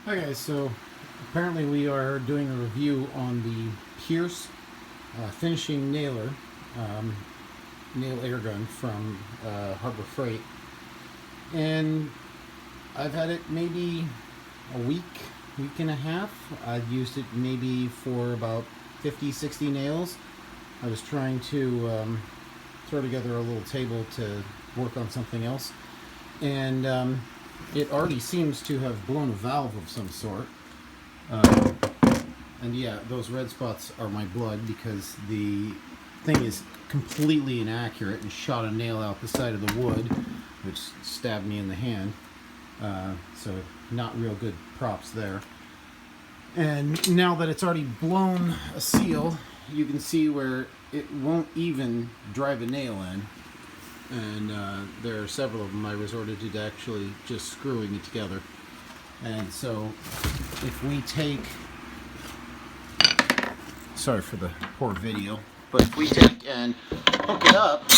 Hi guys, so apparently we are doing a review on the Pierce finishing nailer, um, nail air gun from Harbor Freight, and I've had it maybe a week and a half. I've used it maybe for about 50, 60 nails. I was trying to throw together a little table to work on something else, and it already seems to have blown a valve of some sort. Um, and yeah, those red spots are my blood because the thing is completely inaccurate and shot a nail out the side of the wood, which stabbed me in the hand. So not real good props there. And now that it's already blown a seal, you can see where it won't even drive a nail in. And there are several of them I resorted to actually just screwing it together. And so if we take, sorry for the poor video, but if we take and hook it up,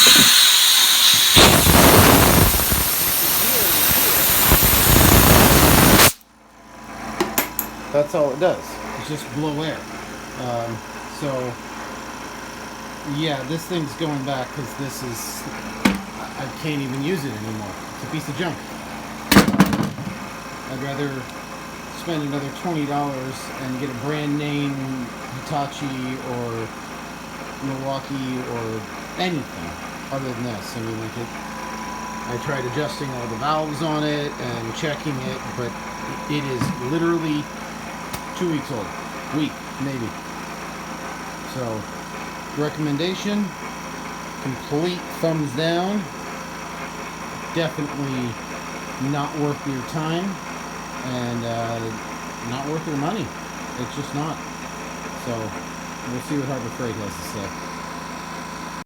that's all it does. It's just blow air. So yeah, this thing's going back because this is, I can't even use it anymore. It's a piece of junk. I'd rather spend another $20 and get a brand name Hitachi or Milwaukee or anything other than this. I mean, like I tried adjusting all the valves on it and checking it, but it is literally 2 weeks old. Week, maybe. So, recommendation, complete thumbs down. Definitely not worth your time and not worth your money. It's just not. So, we'll see what Harbor Freight has to say.